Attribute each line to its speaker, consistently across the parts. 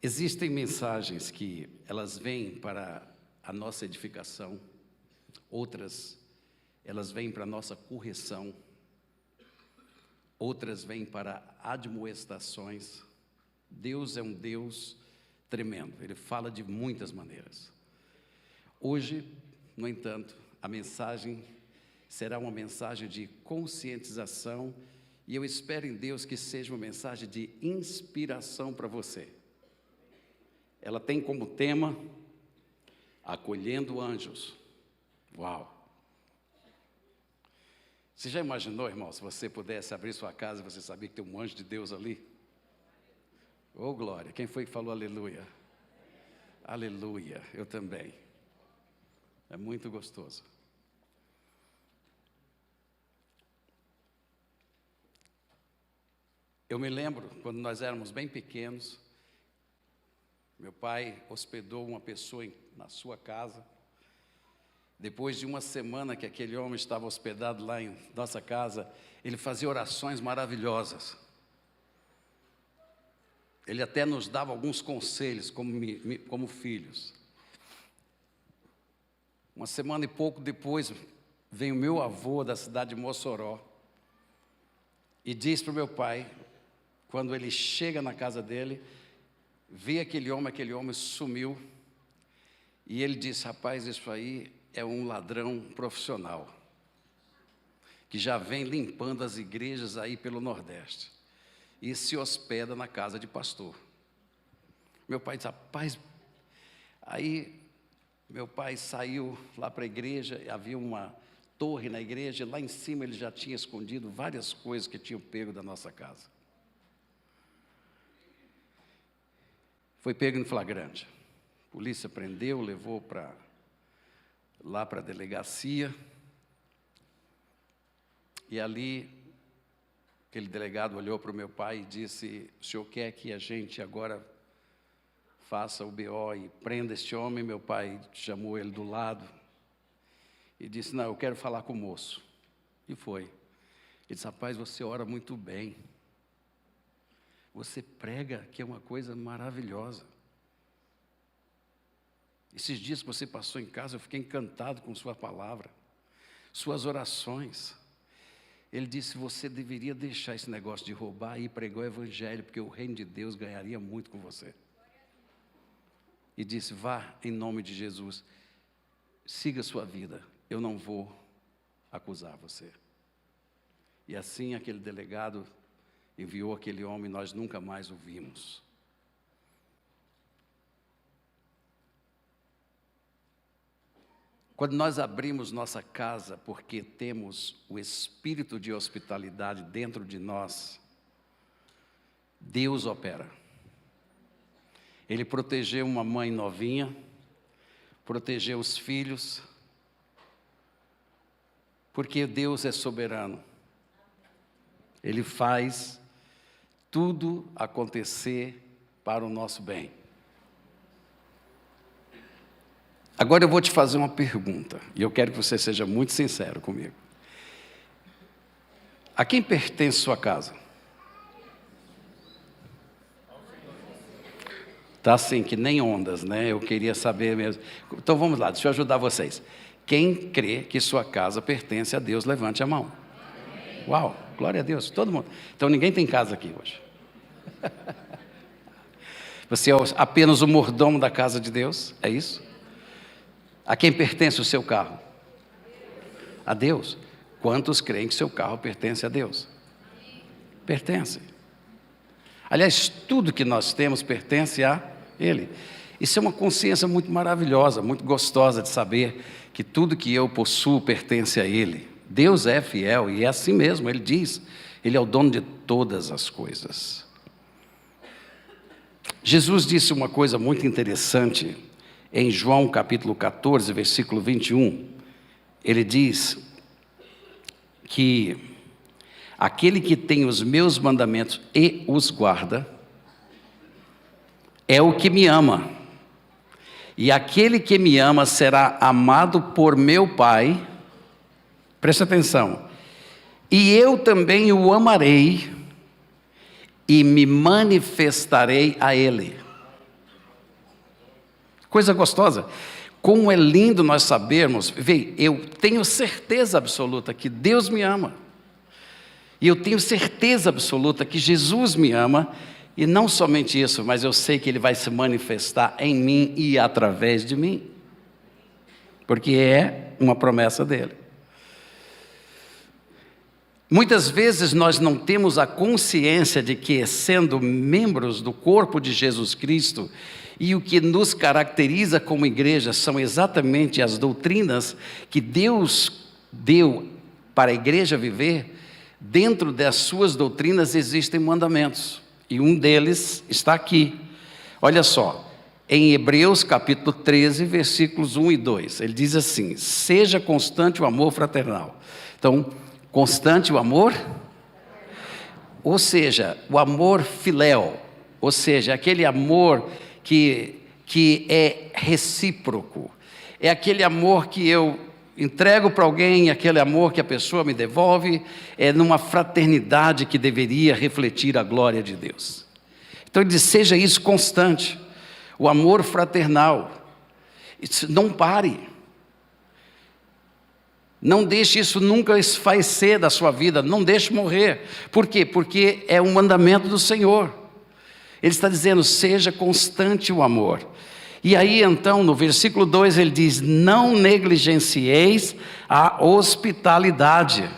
Speaker 1: Existem mensagens que elas vêm para a nossa edificação, outras elas vêm para a nossa correção, outras vêm para admoestações. Deus é um Deus tremendo, Ele fala de muitas maneiras. Hoje, no entanto, a mensagem será uma mensagem de conscientização e eu espero em Deus que seja uma mensagem de inspiração para você. Ela tem como tema, acolhendo anjos. Uau! Você já imaginou, irmão, se você pudesse abrir sua casa e você sabia que tem um anjo de Deus ali? Oh, glória! Quem foi que falou aleluia? Aleluia! Eu também. É muito gostoso. Eu me lembro, quando nós éramos bem pequenos, meu pai hospedou uma pessoa na sua casa. Depois de uma semana que aquele homem estava hospedado lá em nossa casa, ele fazia orações maravilhosas. Ele até nos dava alguns conselhos como filhos. Uma semana e pouco depois, vem o meu avô da cidade de Mossoró e diz para o meu pai, quando ele chega na casa dele, vê aquele homem sumiu, e ele disse, rapaz, isso aí é um ladrão profissional, que já vem limpando as igrejas aí pelo Nordeste, e se hospeda na casa de pastor. Meu pai disse, rapaz, aí meu pai saiu lá para a igreja, havia uma torre na igreja, lá em cima ele já tinha escondido várias coisas que tinham pego da nossa casa. Foi pego em flagrante. A polícia prendeu, levou lá para a delegacia. E ali, aquele delegado olhou para o meu pai e disse, o senhor quer que a gente agora faça o BO e prenda este homem? Meu pai chamou ele do lado e disse, não, eu quero falar com o moço. E foi. Ele disse, rapaz, você ora muito bem. Você prega, que é uma coisa maravilhosa. Esses dias que você passou em casa, eu fiquei encantado com sua palavra, suas orações. Ele disse, você deveria deixar esse negócio de roubar e pregar o evangelho, porque o reino de Deus ganharia muito com você. E disse, vá em nome de Jesus, siga a sua vida, eu não vou acusar você. E assim aquele delegado enviou aquele homem, nós nunca mais o vimos. Quando nós abrimos nossa casa porque temos o espírito de hospitalidade dentro de nós, Deus opera. Ele protegeu uma mãe novinha, protegeu os filhos, porque Deus é soberano. Ele faz tudo acontecer para o nosso bem. Agora eu vou te fazer uma pergunta, e eu quero que você seja muito sincero comigo. A quem pertence sua casa? Tá assim, que nem ondas, né? Eu queria saber mesmo. Então vamos lá, deixa eu ajudar vocês. Quem crê que sua casa pertence a Deus, levante a mão. Uau, glória a Deus, todo mundo. Então ninguém tem casa aqui hoje. Você é apenas o mordomo da casa de Deus, é isso? A quem pertence o seu carro? A Deus. Quantos creem que seu carro pertence a Deus? Pertence. Aliás, tudo que nós temos pertence a Ele. Isso é uma consciência muito maravilhosa, muito gostosa de saber que tudo que eu possuo pertence a Ele. Deus é fiel e é assim mesmo, Ele diz, Ele é o dono de todas as coisas. Jesus disse uma coisa muito interessante em João capítulo 14, versículo 21. Ele diz que aquele que tem os meus mandamentos e os guarda, é o que me ama. E aquele que me ama será amado por meu Pai. Presta atenção. E eu também o amarei e me manifestarei a ele. Coisa gostosa. Como é lindo nós sabermos, eu tenho certeza absoluta que Deus me ama. E eu tenho certeza absoluta que Jesus me ama. E não somente isso, mas eu sei que Ele vai se manifestar em mim e através de mim. Porque é uma promessa dEle. Muitas vezes nós não temos a consciência de que, sendo membros do corpo de Jesus Cristo, e o que nos caracteriza como igreja são exatamente as doutrinas que Deus deu para a igreja viver. Dentro das suas doutrinas existem mandamentos, e um deles está aqui. Olha só, em Hebreus capítulo 13, versículos 1 e 2, ele diz assim: seja constante o amor fraternal. Então, constante o amor, ou seja, o amor filéu, ou seja, aquele amor que é recíproco, é aquele amor que eu entrego para alguém, aquele amor que a pessoa me devolve, é numa fraternidade que deveria refletir a glória de Deus. Então ele diz, seja isso constante, o amor fraternal, não pare. Não deixe isso nunca esfaecer da sua vida, não deixe morrer. Por quê? Porque é um mandamento do Senhor. Ele está dizendo, seja constante o amor. E aí então, no versículo 2, ele diz, não negligencieis a hospitalidade,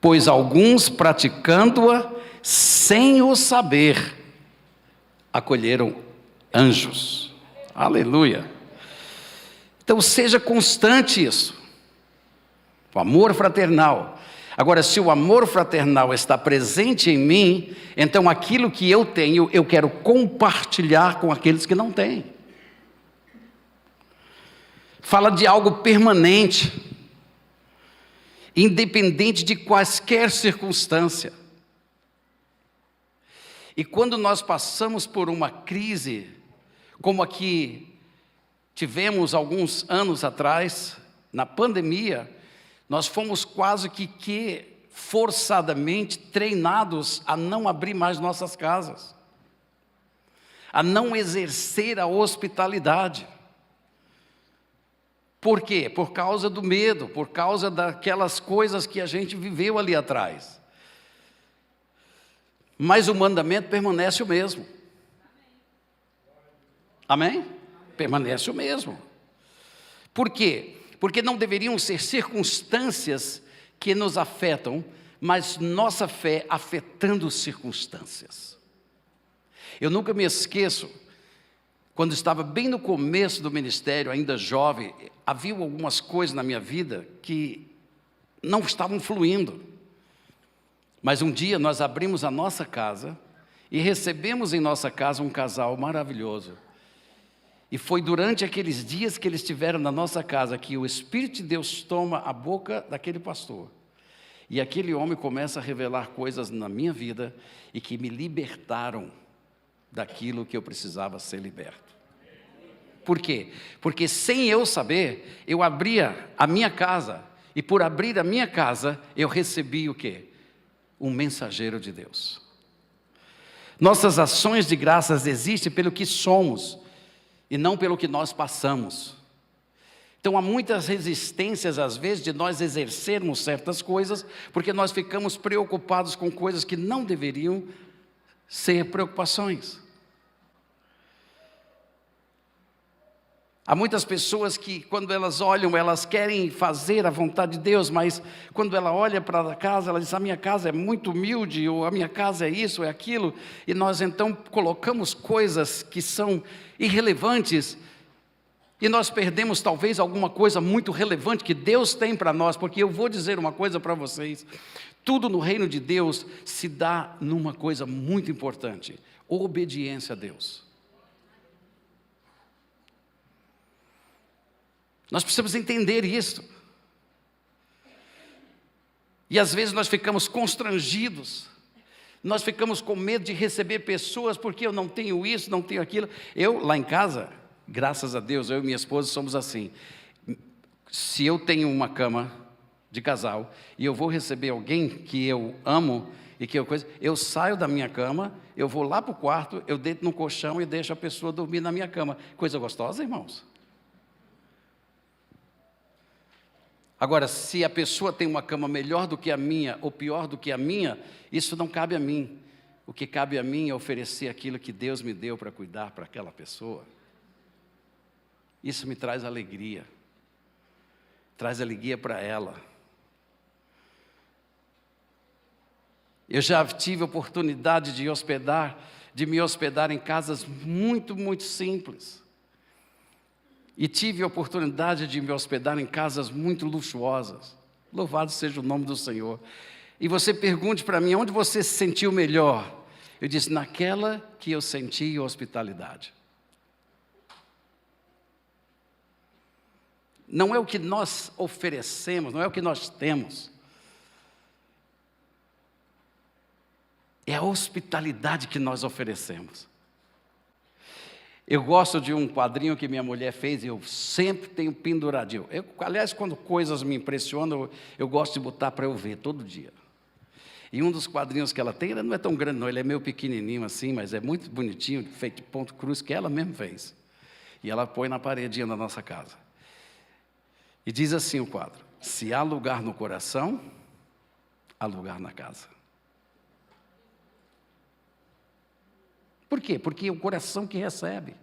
Speaker 1: pois alguns praticando-a sem o saber, acolheram anjos. Aleluia. Então seja constante isso. O amor fraternal. Agora, se o amor fraternal está presente em mim, então aquilo que eu tenho, eu quero compartilhar com aqueles que não têm. Fala de algo permanente, independente de quaisquer circunstância. E quando nós passamos por uma crise, como a que tivemos alguns anos atrás, na pandemia, nós fomos quase que forçadamente treinados a não abrir mais nossas casas, a não exercer a hospitalidade. Por quê? Por causa do medo, por causa daquelas coisas que a gente viveu ali atrás. Mas o mandamento permanece o mesmo. Amém? Permanece o mesmo. Por quê? Porque não deveriam ser circunstâncias que nos afetam, mas nossa fé afetando circunstâncias. Eu nunca me esqueço, quando estava bem no começo do ministério, ainda jovem, havia algumas coisas na minha vida que não estavam fluindo. Mas um dia nós abrimos a nossa casa e recebemos em nossa casa um casal maravilhoso. E foi durante aqueles dias que eles estiveram na nossa casa que o Espírito de Deus toma a boca daquele pastor. E aquele homem começa a revelar coisas na minha vida e que me libertaram daquilo que eu precisava ser liberto. Por quê? Porque sem eu saber, eu abria a minha casa. E por abrir a minha casa, eu recebi o quê? Um mensageiro de Deus. Nossas ações de graças existem pelo que somos e não pelo que nós passamos. Então há muitas resistências às vezes de nós exercermos certas coisas, porque nós ficamos preocupados com coisas que não deveriam ser preocupações. Há muitas pessoas que quando elas olham, elas querem fazer a vontade de Deus, mas quando ela olha para a casa, ela diz, a minha casa é muito humilde, ou a minha casa é isso, é aquilo, e nós então colocamos coisas que são irrelevantes, e nós perdemos talvez alguma coisa muito relevante que Deus tem para nós, porque eu vou dizer uma coisa para vocês, tudo no reino de Deus se dá numa coisa muito importante, obediência a Deus. Nós precisamos entender isso. E às vezes nós ficamos constrangidos, nós ficamos com medo de receber pessoas, porque eu não tenho isso, não tenho aquilo. Eu, lá em casa, graças a Deus, eu e minha esposa somos assim. Se eu tenho uma cama, de casal, e eu vou receber alguém que eu amo e que eu saio da minha cama, eu vou lá para o quarto, eu deito no colchão e deixo a pessoa dormir na minha cama. Coisa gostosa, irmãos? Agora, se a pessoa tem uma cama melhor do que a minha ou pior do que a minha, isso não cabe a mim. O que cabe a mim é oferecer aquilo que Deus me deu para cuidar para aquela pessoa. Isso me traz alegria. Traz alegria para ela. Eu já tive a oportunidade de me hospedar em casas muito, muito simples. E tive a oportunidade de me hospedar em casas muito luxuosas. Louvado seja o nome do Senhor. E você pergunte para mim, onde você se sentiu melhor? Eu disse, naquela que eu senti hospitalidade. Não é o que nós oferecemos, não é o que nós temos. É a hospitalidade que nós oferecemos. Eu gosto de um quadrinho que minha mulher fez e eu sempre tenho penduradinho. Aliás, quando coisas me impressionam, eu gosto de botar para eu ver todo dia. E um dos quadrinhos que ela tem, ele não é tão grande não, ele é meio pequenininho assim, mas é muito bonitinho, feito de ponto cruz, que ela mesma fez. E ela põe na paredinha da nossa casa. E diz assim o quadro: se há lugar no coração, há lugar na casa. Por quê? Porque é o coração que recebe.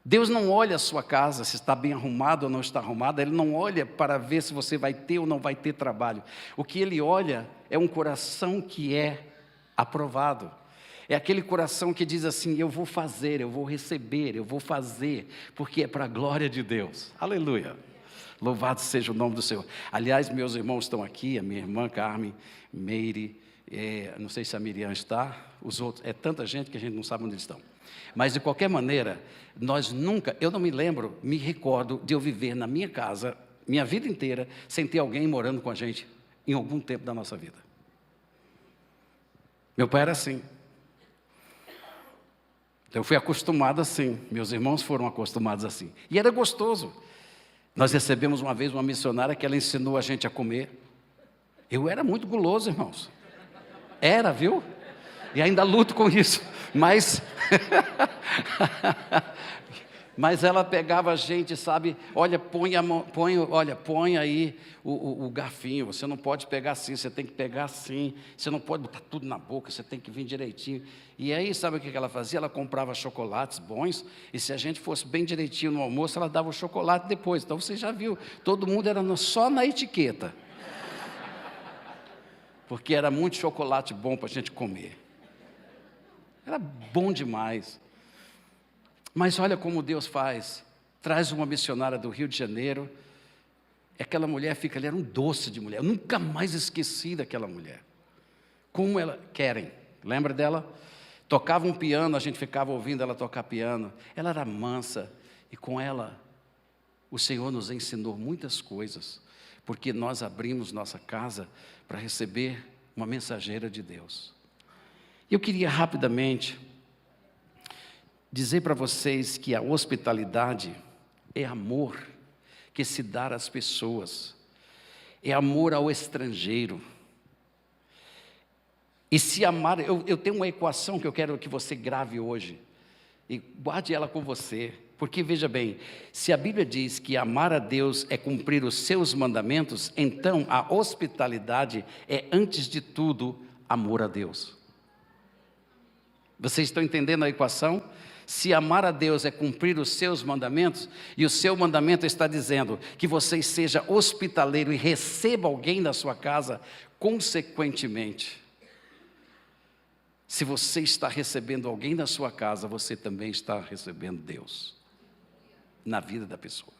Speaker 1: Deus não olha a sua casa, se está bem arrumado ou não está arrumada. Ele não olha para ver se você vai ter ou não vai ter trabalho. O que Ele olha é um coração que é aprovado. É aquele coração que diz assim, eu vou fazer, eu vou receber, eu vou fazer, porque é para a glória de Deus. Aleluia. Louvado seja o nome do Senhor. Aliás, meus irmãos estão aqui, a minha irmã Carmen, Meire, não sei se a Miriam está, os outros, é tanta gente que a gente não sabe onde eles estão. Mas de qualquer maneira, eu não me recordo de eu viver na minha casa, minha vida inteira, sem ter alguém morando com a gente em algum tempo da nossa vida. Meu pai era assim. Então eu fui acostumado assim, meus irmãos foram acostumados assim. E era gostoso. Nós recebemos uma vez uma missionária que ela ensinou a gente a comer. Eu era muito guloso, irmãos. Era, viu? E ainda luto com isso. Mas ela pegava a gente, sabe? Olha, põe aí o garfinho. Você não pode pegar assim, você tem que pegar assim. Você não pode botar tudo na boca, você tem que vir direitinho. E aí, sabe o que ela fazia? Ela comprava chocolates bons. E se a gente fosse bem direitinho no almoço, ela dava o chocolate depois. Então você já viu, todo mundo era só na etiqueta. Porque era muito chocolate bom para a gente comer. Era bom demais. Mas olha como Deus faz. Traz uma missionária do Rio de Janeiro. Aquela mulher fica ali, era um doce de mulher. Eu nunca mais esqueci daquela mulher. Como ela querem. Lembra dela? Tocava um piano, a gente ficava ouvindo ela tocar piano. Ela era mansa. E com ela, o Senhor nos ensinou muitas coisas. Porque nós abrimos nossa casa para receber uma mensageira de Deus. Eu queria rapidamente dizer para vocês que a hospitalidade é amor que se dá às pessoas, é amor ao estrangeiro. E se amar, eu tenho uma equação que eu quero que você grave hoje, e guarde ela com você, porque veja bem, se a Bíblia diz que amar a Deus é cumprir os seus mandamentos, então a hospitalidade é, antes de tudo, amor a Deus. Vocês estão entendendo a equação? Se amar a Deus é cumprir os seus mandamentos, e o seu mandamento está dizendo que você seja hospitaleiro e receba alguém na sua casa, consequentemente, se você está recebendo alguém na sua casa, você também está recebendo Deus na vida da pessoa.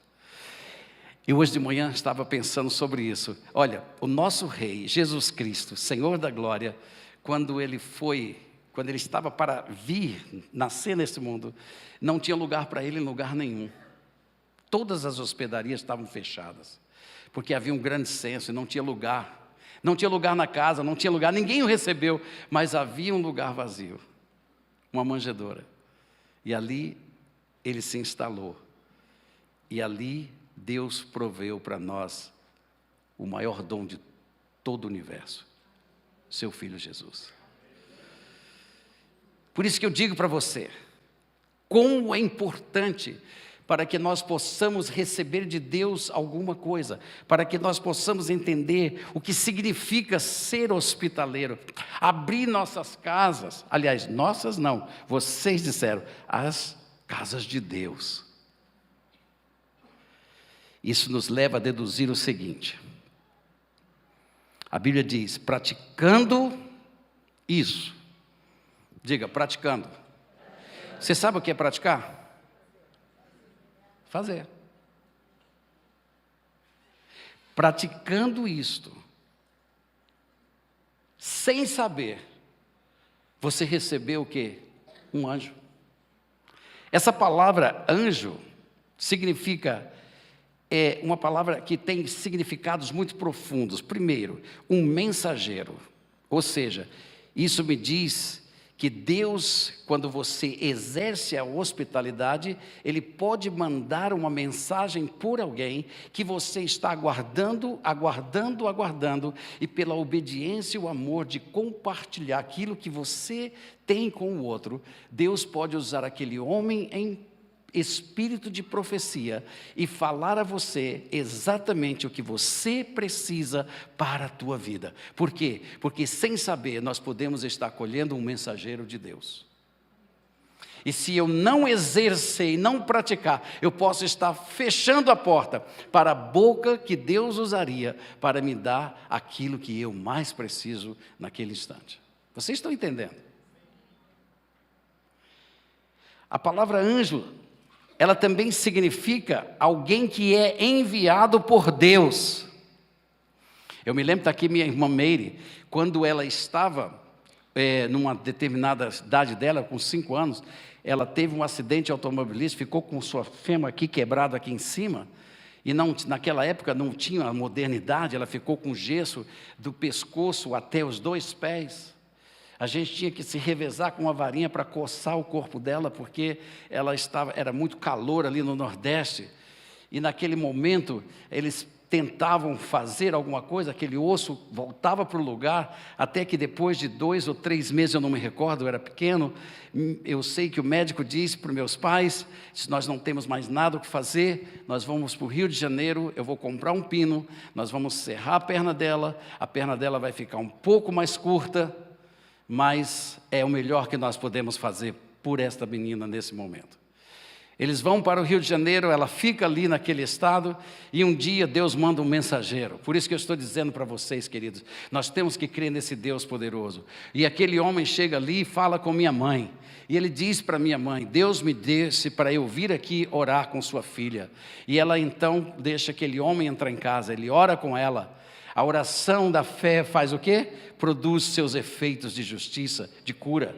Speaker 1: E hoje de manhã estava pensando sobre isso. Olha, o nosso Rei, Jesus Cristo, Senhor da Glória, quando Ele estava para vir, nascer nesse mundo, não tinha lugar para Ele em lugar nenhum. Todas as hospedarias estavam fechadas, porque havia um grande censo e não tinha lugar. Não tinha lugar na casa, não tinha lugar, ninguém o recebeu, mas havia um lugar vazio, uma manjedoura. E ali Ele se instalou. E ali Deus proveu para nós o maior dom de todo o universo, seu Filho Jesus. Por isso que eu digo para você, como é importante para que nós possamos receber de Deus alguma coisa, para que nós possamos entender o que significa ser hospitaleiro, abrir nossas casas, aliás, nossas não, vocês disseram, as casas de Deus. Isso nos leva a deduzir o seguinte, a Bíblia diz, praticando isso, diga, praticando. Você sabe o que é praticar? Fazer. Praticando isto, sem saber, você recebeu o quê? Um anjo. Essa palavra anjo significa, é uma palavra que tem significados muito profundos. Primeiro, um mensageiro, ou seja, isso me diz que Deus, quando você exerce a hospitalidade, Ele pode mandar uma mensagem por alguém que você está aguardando, e pela obediência e o amor de compartilhar aquilo que você tem com o outro, Deus pode usar aquele homem em espírito de profecia e falar a você exatamente o que você precisa para a tua vida. Por quê? Porque sem saber nós podemos estar colhendo um mensageiro de Deus. E se eu não exercer e não praticar, eu posso estar fechando a porta para a boca que Deus usaria para me dar aquilo que eu mais preciso naquele instante. Vocês estão entendendo? A palavra anjo, ela também significa alguém que é enviado por Deus. Eu me lembro, está aqui minha irmã Meire, quando ela estava numa determinada idade dela, com 5 anos, ela teve um acidente automobilístico, ficou com sua fêmur aqui quebrada aqui em cima, e naquela época não tinha a modernidade, ela ficou com gesso do pescoço até os 2 pés. A gente tinha que se revezar com uma varinha para coçar o corpo dela, porque era muito calor ali no Nordeste, e naquele momento eles tentavam fazer alguma coisa, aquele osso voltava para o lugar, até que depois de 2 ou 3 meses, eu não me recordo, eu era pequeno, eu sei que o médico disse para os meus pais, se nós não temos mais nada o que fazer, nós vamos para o Rio de Janeiro, eu vou comprar um pino, nós vamos serrar a perna dela vai ficar um pouco mais curta, mas é o melhor que nós podemos fazer por esta menina nesse momento. Eles vão para o Rio de Janeiro, ela fica ali naquele estado, e um dia Deus manda um mensageiro. Por isso que eu estou dizendo para vocês, queridos, nós temos que crer nesse Deus poderoso. E aquele homem chega ali e fala com minha mãe, e ele diz para minha mãe, Deus me disse para eu vir aqui orar com sua filha. E ela então deixa aquele homem entrar em casa, ele ora com ela. A oração da fé faz o quê? Produz seus efeitos de justiça, de cura.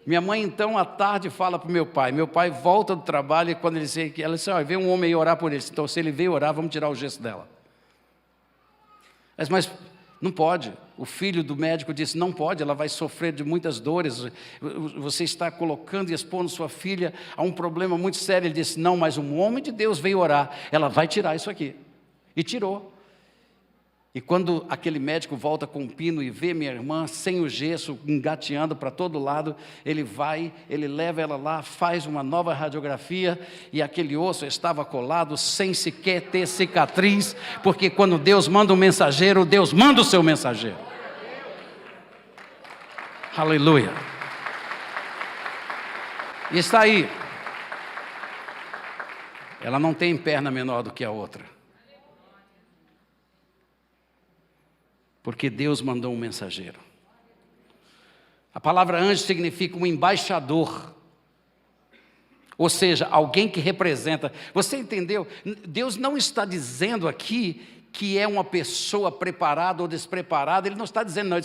Speaker 1: Minha mãe então à tarde fala para o meu pai volta do trabalho, e quando ela disse, olha, veio um homem aí orar por ele, então se ele veio orar, vamos tirar o gesso dela. Mas não pode, o filho do médico disse, não pode, ela vai sofrer de muitas dores, você está colocando e expondo sua filha a um problema muito sério. Ele disse, não, mas um homem de Deus veio orar, ela vai tirar isso aqui, e tirou. E quando aquele médico volta com um pino e vê minha irmã sem o gesso, engateando para todo lado, ele leva ela lá, faz uma nova radiografia, e aquele osso estava colado sem sequer ter cicatriz, porque quando Deus manda um mensageiro, Deus manda o seu mensageiro. Aleluia. E está aí. Ela não tem perna menor do que a outra. Porque Deus mandou um mensageiro. A palavra anjo significa um embaixador. Ou seja, alguém que representa. Você entendeu? Deus não está dizendo aqui que é uma pessoa preparada ou despreparada. Ele não está dizendo,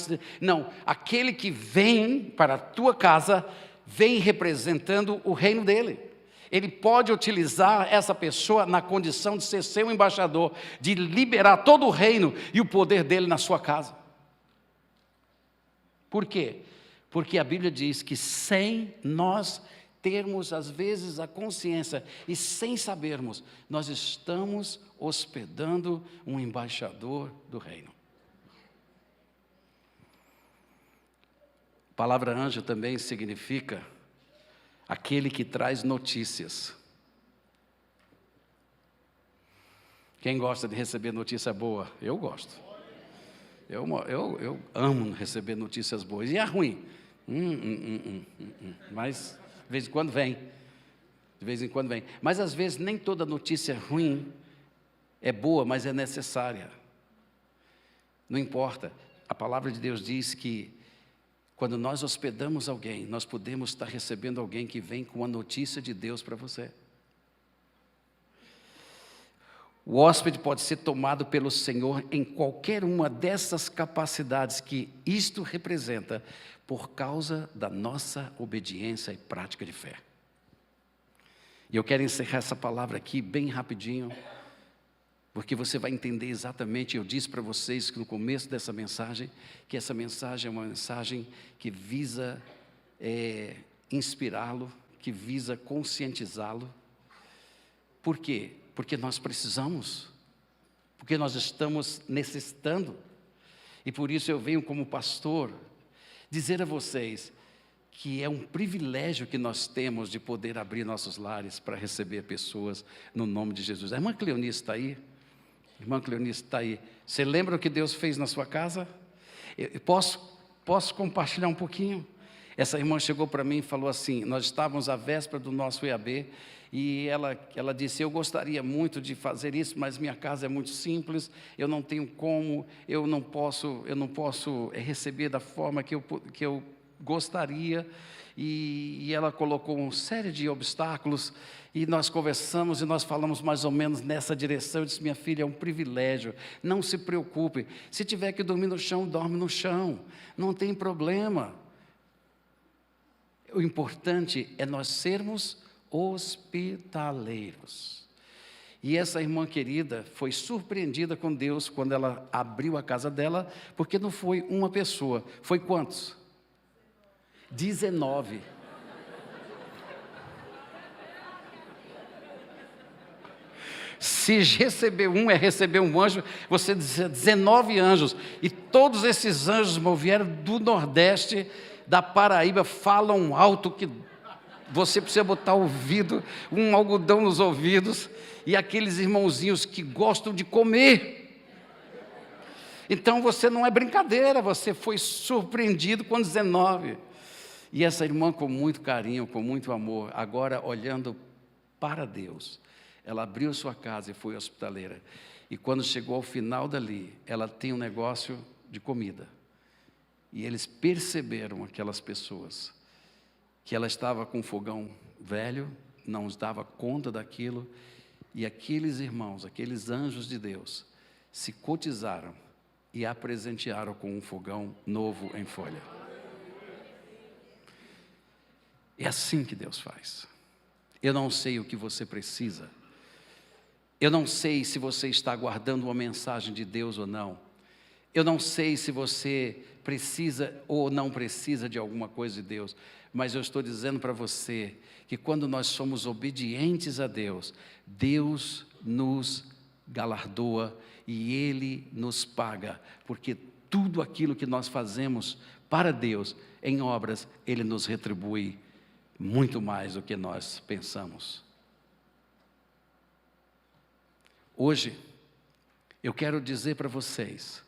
Speaker 1: não. Aquele que vem para a tua casa, vem representando o reino dele. Ele pode utilizar essa pessoa na condição de ser seu embaixador, de liberar todo o reino e o poder dele na sua casa. Por quê? Porque a Bíblia diz que sem nós termos, às vezes, a consciência e sem sabermos, nós estamos hospedando um embaixador do reino. A palavra anjo também significa aquele que traz notícias. Quem gosta de receber notícia boa? Eu gosto. Eu amo receber notícias boas. E a ruim? Mas de vez em quando vem. De vez em quando vem. Mas às vezes nem toda notícia ruim é boa, mas é necessária. Não importa. A palavra de Deus diz que quando nós hospedamos alguém, nós podemos estar recebendo alguém que vem com a notícia de Deus para você. O hóspede pode ser tomado pelo Senhor em qualquer uma dessas capacidades que isto representa, por causa da nossa obediência e prática de fé. E eu quero encerrar essa palavra aqui bem rapidinho, porque você vai entender exatamente. Eu disse para vocês que no começo dessa mensagem, que essa mensagem é uma mensagem que visa inspirá-lo, que visa conscientizá-lo. Por quê? Porque nós precisamos, porque nós estamos necessitando. E por isso eu venho como pastor dizer a vocês que é um privilégio que nós temos de poder abrir nossos lares para receber pessoas no nome de Jesus. A irmã Cleonice está aí? Irmã Cleonice está aí. Você lembra o que Deus fez na sua casa? Eu posso compartilhar um pouquinho? Essa irmã chegou para mim e falou assim, nós estávamos à véspera do nosso EAB, e ela disse, eu gostaria muito de fazer isso, mas minha casa é muito simples, eu não tenho como, eu não posso receber da forma que eu gostaria. E ela colocou uma série de obstáculos, e nós conversamos e nós falamos mais ou menos nessa direção. Eu disse, minha filha, é um privilégio, não se preocupe, se tiver que dormir no chão, dorme no chão, não tem problema. O importante é nós sermos hospitaleiros. E essa irmã querida foi surpreendida com Deus quando ela abriu a casa dela, porque não foi uma pessoa, foi quantos? 19. Se receber um é receber um anjo, você diz 19 anjos, e todos esses anjos vieram do Nordeste, da Paraíba, falam alto que você precisa botar ouvido, um algodão nos ouvidos, e aqueles irmãozinhos que gostam de comer. Então você não é brincadeira, você foi surpreendido com 19. E essa irmã, com muito carinho, com muito amor, agora olhando para Deus, ela abriu sua casa e foi hospitaleira. E quando chegou ao final dali, ela tem um negócio de comida. E eles perceberam, aquelas pessoas, que ela estava com um fogão velho, não dava conta daquilo, e aqueles irmãos, aqueles anjos de Deus, se cotizaram e a presentearam com um fogão novo em folha. É assim que Deus faz. Eu não sei o que você precisa. Eu não sei se você está aguardando uma mensagem de Deus ou não. Eu não sei se você precisa ou não precisa de alguma coisa de Deus. Mas eu estou dizendo para você que quando nós somos obedientes a Deus, Deus nos galardoa e Ele nos paga. Porque tudo aquilo que nós fazemos para Deus, em obras, Ele nos retribui muito mais do que nós pensamos. Hoje, eu quero dizer para vocês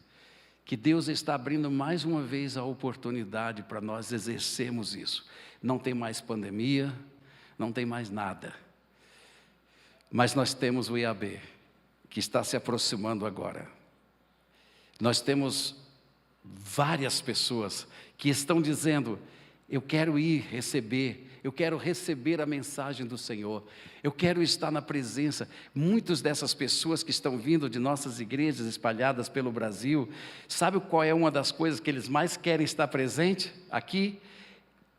Speaker 1: que Deus está abrindo mais uma vez a oportunidade para nós exercermos isso. Não tem mais pandemia, não tem mais nada. Mas nós temos o IAB, que está se aproximando agora. Nós temos várias pessoas que estão dizendo, eu quero ir receber, eu quero receber a mensagem do Senhor, eu quero estar na presença. Muitas dessas pessoas que estão vindo de nossas igrejas espalhadas pelo Brasil, sabe qual é uma das coisas que eles mais querem estar presente aqui?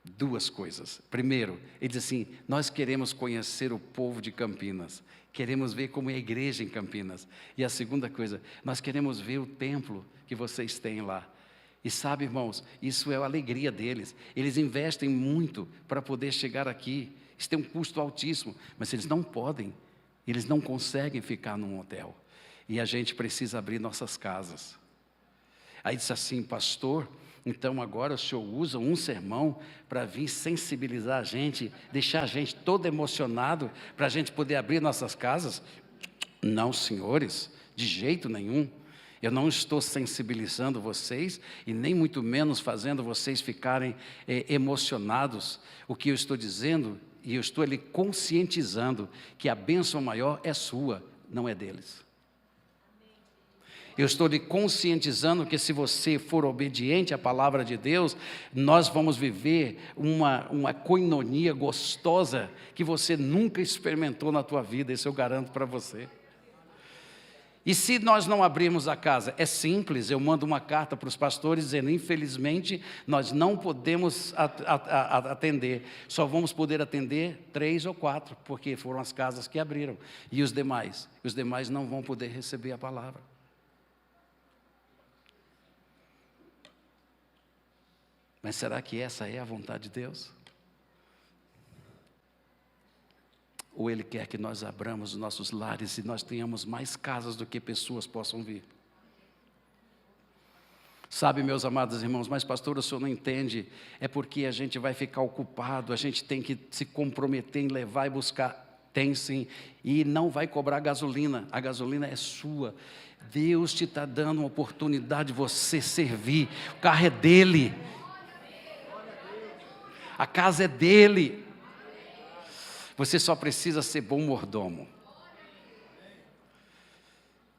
Speaker 1: Duas coisas. Primeiro, ele diz assim, nós queremos conhecer o povo de Campinas, queremos ver como é a igreja em Campinas. E a segunda coisa, nós queremos ver o templo que vocês têm lá. E sabe, irmãos, isso é a alegria deles. Eles investem muito para poder chegar aqui Isso tem um custo altíssimo, mas eles não podem, eles não conseguem ficar num hotel. E a gente precisa abrir nossas casas. Aí disse assim, pastor, então agora o senhor usa um sermão para vir sensibilizar a gente, deixar a gente todo emocionado, para a gente poder abrir nossas casas? Não, senhores, de jeito nenhum. Eu não estou sensibilizando vocês e nem muito menos fazendo vocês ficarem emocionados. O que eu estou dizendo, e eu estou ali conscientizando, que a bênção maior é sua, não é deles. Eu estou lhe conscientizando que se você for obediente à palavra de Deus, nós vamos viver uma koinonia gostosa que você nunca experimentou na tua vida, isso eu garanto para você. E se nós não abrirmos a casa? É simples, eu mando uma carta para os pastores dizendo, infelizmente, nós não podemos atender, só vamos poder atender 3 ou 4, porque foram as casas que abriram, e os demais não vão poder receber a palavra. Mas será que essa é a vontade de Deus? Ou Ele quer que nós abramos os nossos lares e nós tenhamos mais casas do que pessoas possam vir? Sabe, meus amados irmãos, mas pastor, o senhor não entende, é porque a gente vai ficar ocupado, a gente tem que se comprometer em levar e buscar. Tem sim, e não vai cobrar gasolina, a gasolina é sua. Deus te está dando uma oportunidade de você servir, o carro é dele. A casa é dele. Você só precisa ser bom mordomo.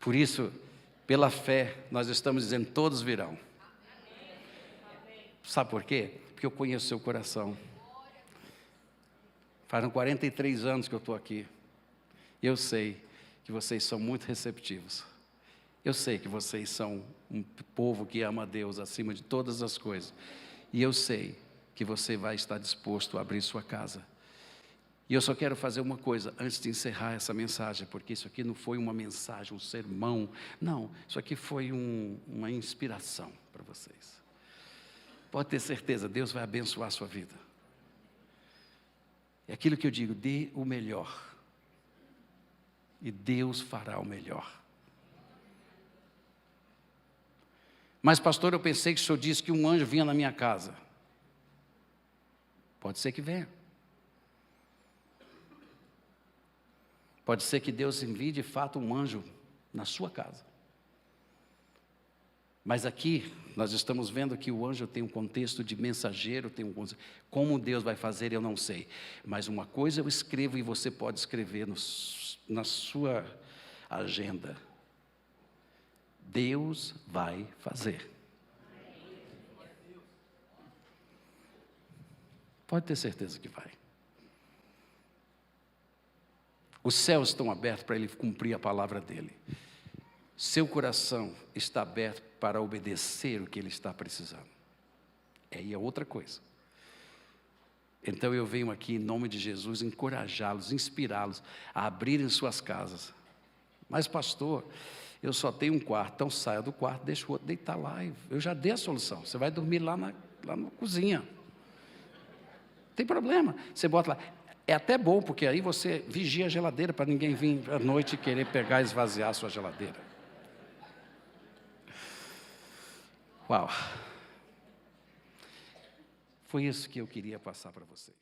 Speaker 1: Por isso, pela fé, nós estamos dizendo, todos virão. Sabe por quê? Porque eu conheço seu coração. Fazem 43 anos que eu estou aqui. Eu sei que vocês são muito receptivos. Eu sei que vocês são um povo que ama a Deus acima de todas as coisas. E eu sei que você vai estar disposto a abrir sua casa. E eu só quero fazer uma coisa, antes de encerrar essa mensagem, porque isso aqui não foi uma mensagem, um sermão, não, isso aqui foi uma inspiração para vocês. Pode ter certeza, Deus vai abençoar a sua vida. É aquilo que eu digo, dê o melhor, e Deus fará o melhor. Mas pastor, eu pensei que o senhor disse que um anjo vinha na minha casa. Pode ser que venha. Pode ser que Deus envie de fato um anjo na sua casa. Mas aqui nós estamos vendo que o anjo tem um contexto de mensageiro, como Deus vai fazer eu não sei. Mas uma coisa eu escrevo e você pode escrever na sua agenda. Deus vai fazer. Pode ter certeza que vai. Os céus estão abertos para Ele cumprir a palavra dEle. Seu coração está aberto para obedecer o que Ele está precisando. Aí é outra coisa. Então eu venho aqui em nome de Jesus encorajá-los, inspirá-los a abrirem suas casas. Mas pastor, eu só tenho um quarto, então saia do quarto, deixa o outro deitar lá. Eu já dei a solução, você vai dormir lá na cozinha. Não tem problema, você bota lá. É até bom, porque aí você vigia a geladeira para ninguém vir à noite e querer pegar e esvaziar a sua geladeira. Uau! Foi isso que eu queria passar para vocês.